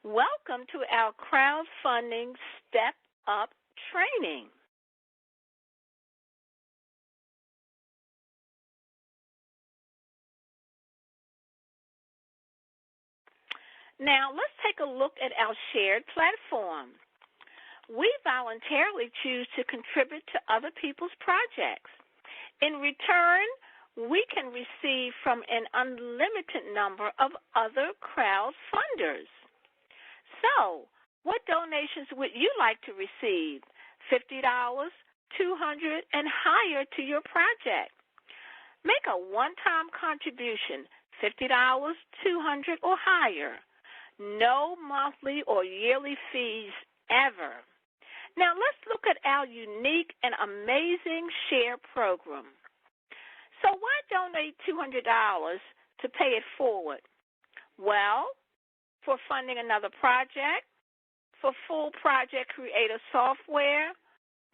Welcome to our crowdfunding Step Up training. Now, let's take a look at our shared platform. We voluntarily choose to contribute to other people's projects. In return, we can receive from an unlimited number of other crowdfunders. So, what donations would you like to receive? $50, $200, and higher to your project. Make a one-time contribution, $50, $200, or higher. No monthly or yearly fees ever. Now, let's look at our unique and amazing share program. So why donate $200 to pay it forward? Well, for funding another project, for full project creator software,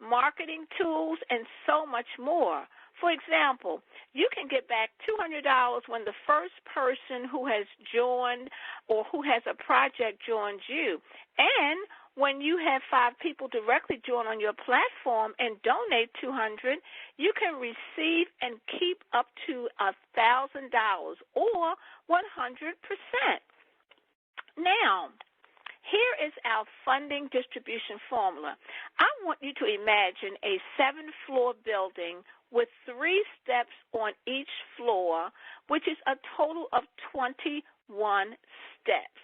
marketing tools, and so much more. For example, you can get back $200 when the first person who has joined or who has a project joins you. And when you have 5 people directly join on your platform and donate $200, you can receive and keep up to $1,000 or 100%. Now, here is our funding distribution formula. I want you to imagine a 7-floor building with 3 steps on each floor, which is a total of 21 steps.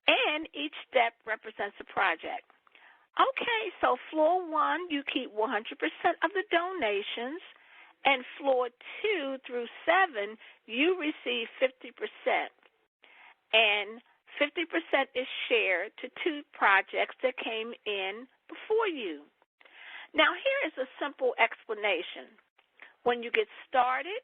And each step represents a project. Okay, so floor 1, you keep 100% of the donations, and floor 2 through 7, you receive 50%. And 50% is shared to 2 projects that came in before you. Now, here is a simple explanation. When you get started,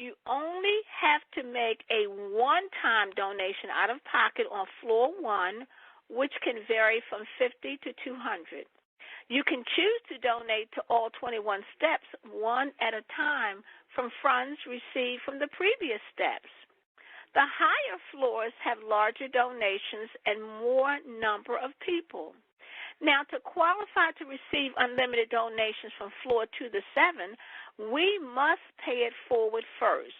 you only have to make a one-time donation out of pocket on floor 1, which can vary from $50 to $200. You can choose to donate to all 21 steps one at a time from funds received from the previous steps. The higher floors have larger donations and more number of people. Now, to qualify to receive unlimited donations from floor 2 to 7, we must pay it forward first.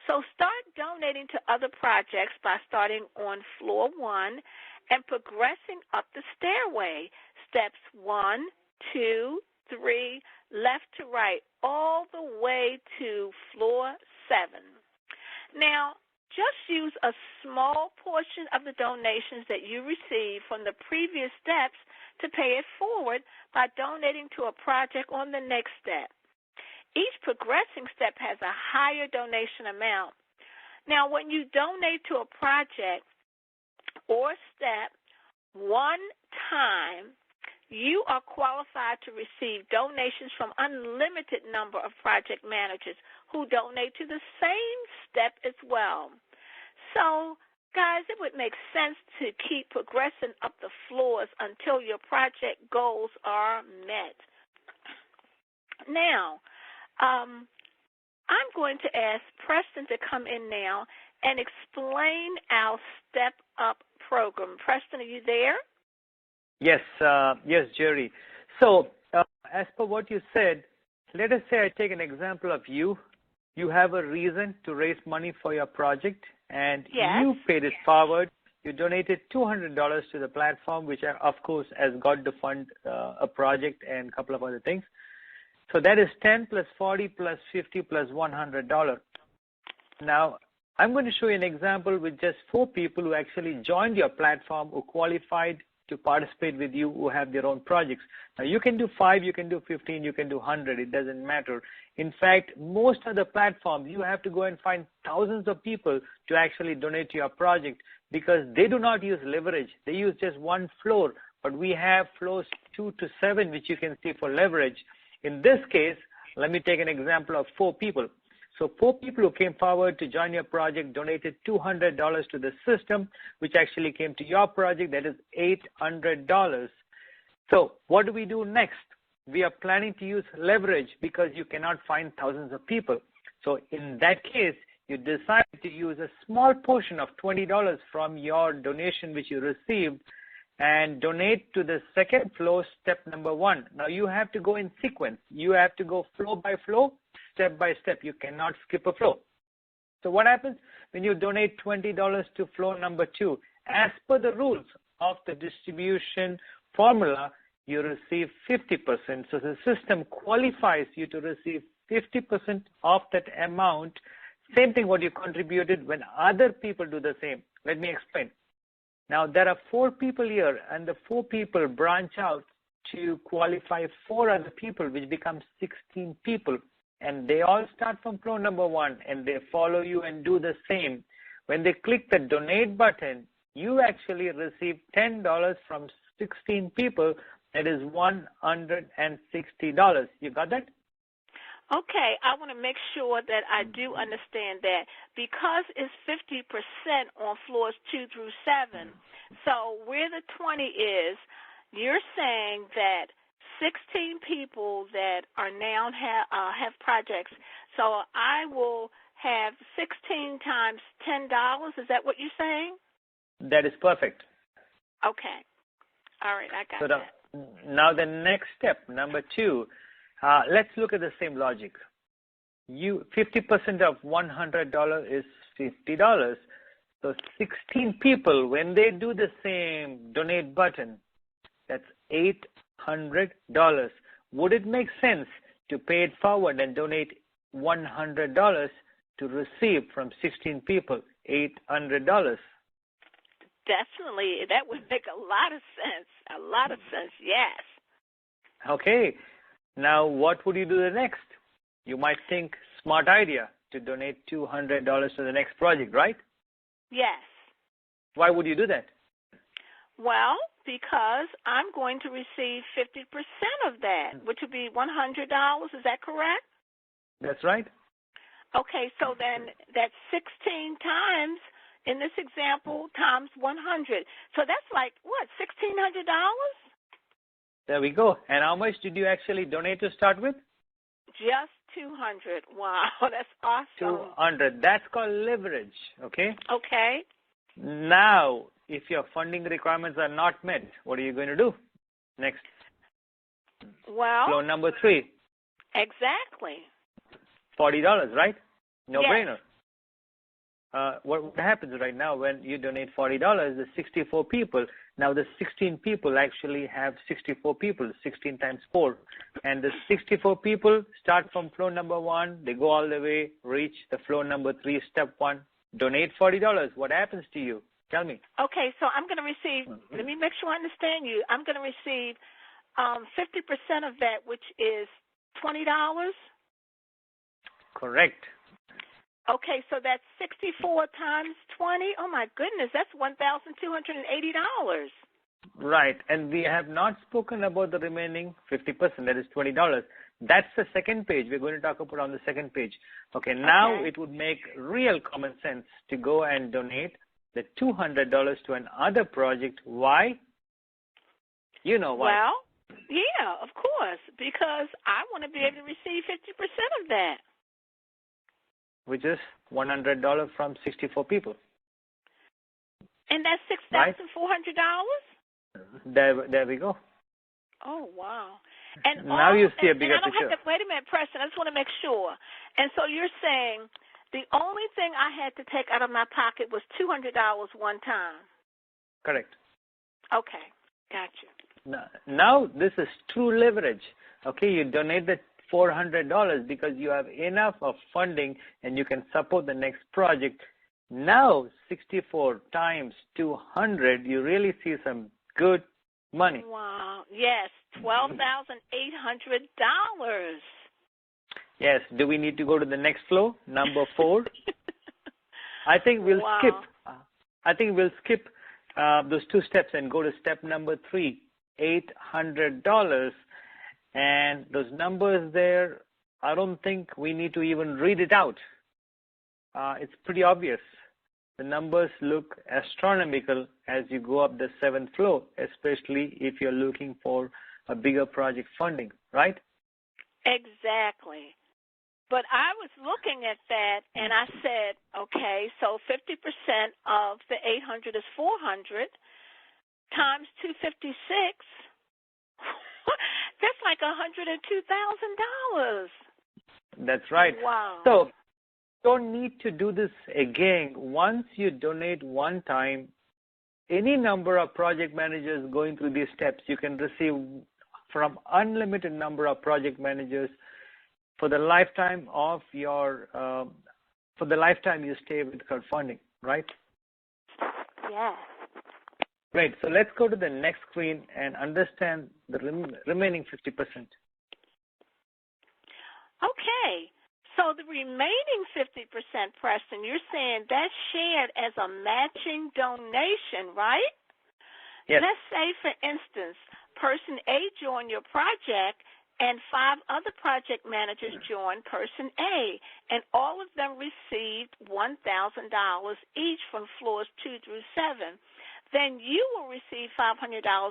So start donating to other projects by starting on floor 1 and progressing up the stairway, steps 1, 2, 3, left to right, all the way to floor 7. Now, just use a small portion of the donations that you receive from the previous steps to pay it forward by donating to a project on the next step. Each progressing step has a higher donation amount. Now, when you donate to a project or step one time, you are qualified to receive donations from unlimited number of project managers who donate to the same step as well. So, guys, it would make sense to keep progressing up the floors until your project goals are met. Now, I'm going to ask Preston to come in now and explain our Step Up program. Preston, are you there? Yes, yes, Jerry. So, as per what you said, let us say I take an example of you. You have a reason to raise money for your project, and you paid it forward. You donated $200 to the platform, which, of course, has got to fund a project and a couple of other things. So that is 10 plus 40 plus 50 plus $100. Now, I'm going to show you an example with just 4 people who actually joined your platform, who qualified to participate with you, who have their own projects. Now, you can do 5, you can do 15, you can do 100. It doesn't matter. In fact, most of the platforms, you have to go and find thousands of people to actually donate to your project because they do not use leverage. They use just 1 floor, but we have floors 2 to 7, which you can see for leverage. In this case, let me take an example of 4 people. So 4 people who came forward to join your project donated $200 to the system, which actually came to your project. That is $800. So what do we do next? We are planning to use leverage because you cannot find thousands of people. So in that case, you decide to use a small portion of $20 from your donation which you received and donate to the second floor, step number 1. Now you have to go in sequence. You have to go flow by flow, step by step. You cannot skip a flow. So what happens when you donate $20 to flow number 2? As per the rules of the distribution formula, you receive 50%. So the system qualifies you to receive 50% of that amount. Same thing what you contributed when other people do the same. Let me explain. Now there are 4 people here, and the 4 people branch out to qualify 4 other people, which becomes 16 people. And they all start from flow number 1, and they follow you and do the same. When they click the donate button, you actually receive $10 from 16 people. That is $160. You got that? Okay, I want to make sure that I do understand that because it's 50% on floors 2 through 7. So where the 20 is, you're saying that 16 people that are now have projects. So I will have 16 times $10. Is that what you're saying? That is perfect. Okay. All right, I got that. Now the next step, number 2. Let's look at the same logic. 50% of $100 is $50. So 16 people, when they do the same donate button, that's $800. Would it make sense to pay it forward and donate $100 to receive from 16 people $800? Definitely. That would make a lot of sense. A lot of sense, yes. Okay. Now, what would you do the next? You might think, smart idea, to donate $200 to the next project, right? Yes. Why would you do that? Well, because I'm going to receive 50% of that, which would be $100. Is that correct? That's right. Okay, so then that's 16 times, in this example, times 100. So that's like, what, $1,600? There we go. And how much did you actually donate to start with? Just 200. Wow, that's awesome. 200. That's called leverage, okay? Okay. Now, if your funding requirements are not met, what are you going to do next? Well, flow number 3. Exactly. $40, right? No yes. brainer. What happens right now when you donate $40, the 64 people, now the 16 people actually have 64 people, 16 times 4. And the 64 people start from flow number 1, they go all the way, reach the flow number 3, step 1, donate $40. What happens to you? Tell me. Okay, so I'm going to receive, let me make sure I understand you. I'm going to receive 50% of that, which is $20? Correct. Okay, so that's 64 times 20. Oh, my goodness, that's $1,280. Right, and we have not spoken about the remaining 50%, that is $20. That's the second page. We're going to talk about on the second page. Okay, now it would make real common sense to go and donate the $200 to another project. Why? You know why. Well, yeah, of course, because I want to be able to receive 50% of that. Which is $100 from 64 people. And that's $6,400? There we go. Oh, wow. And now you see a bigger picture. Wait a minute, Preston, I just want to make sure. And so you're saying the only thing I had to take out of my pocket was $200 one time? Correct. Okay, gotcha. Now this is true leverage. Okay, you donate the $400 because you have enough of funding and you can support the next project. Now 64 times 200, you really see some good money. Wow. Yes, $12,800. Yes. Do we need to go to the next flow, number 4? I think we'll skip. I think we'll skip those 2 steps and go to step number 3, $800. And those numbers there, I don't think we need to even read it out. It's pretty obvious. The numbers look astronomical as you go up the 7th floor, especially if you're looking for a bigger project funding, right? Exactly. But I was looking at that, and I said, okay, so 50% of the 800 is 400 times 256. That's like $102,000. That's right. Wow. So don't need to do this again. Once you donate one time, any number of project managers going through these steps, you can receive from unlimited number of project managers for the lifetime of your for the lifetime you stay with crowdfunding, right? Yes. Great. So let's go to the next screen and understand the remaining 50%. Okay. So the remaining 50%, Preston, you're saying that's shared as a matching donation, right? Yes. Let's say, for instance, person A joined your project and 5 other project managers joined person A, and all of them received $1,000 each from floors 2 through 7. Then you will receive $500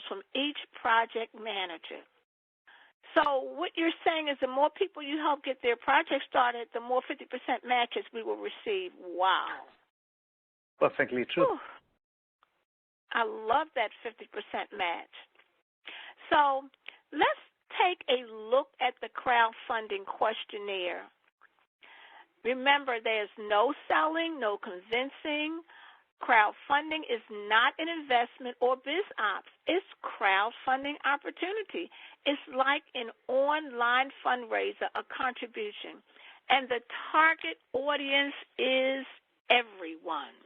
from each project manager. So what you're saying is the more people you help get their project started, the more 50% matches we will receive. Wow. Perfectly true. Whew. I love that 50% match. So let's take a look at the crowdfunding questionnaire. Remember, there's no selling, no convincing. Crowdfunding is not an investment or biz ops. It's crowdfunding opportunity. It's like an online fundraiser, a contribution. And the target audience is everyone.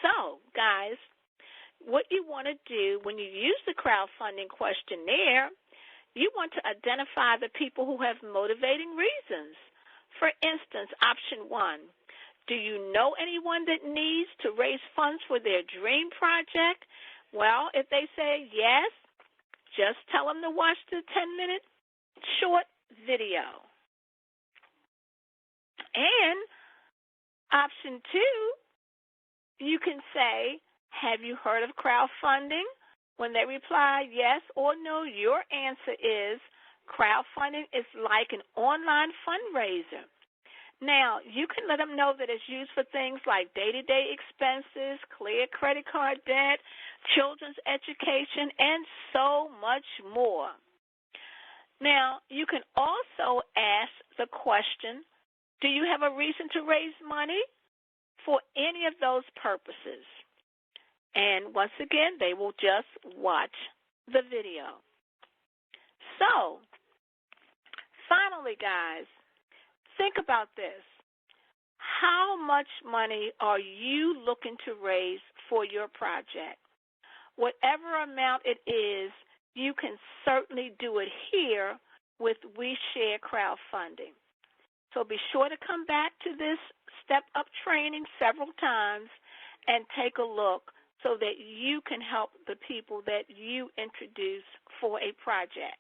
So, guys, what you want to do when you use the crowdfunding questionnaire, you want to identify the people who have motivating reasons. For instance, option 1, do you know anyone that needs to raise funds for their dream project? Well, if they say yes, just tell them to watch the 10-minute short video. And option 2, you can say, have you heard of crowdfunding? When they reply yes or no, your answer is crowdfunding is like an online fundraiser. Now, you can let them know that it's used for things like day-to-day expenses, clear credit card debt, children's education, and so much more. Now, you can also ask the question, do you have a reason to raise money for any of those purposes? And once again, they will just watch the video. So, finally, guys, think about this. How much money are you looking to raise for your project? Whatever amount it is, you can certainly do it here with WeShare crowdfunding. So be sure to come back to this step-up training several times and take a look so that you can help the people that you introduce for a project.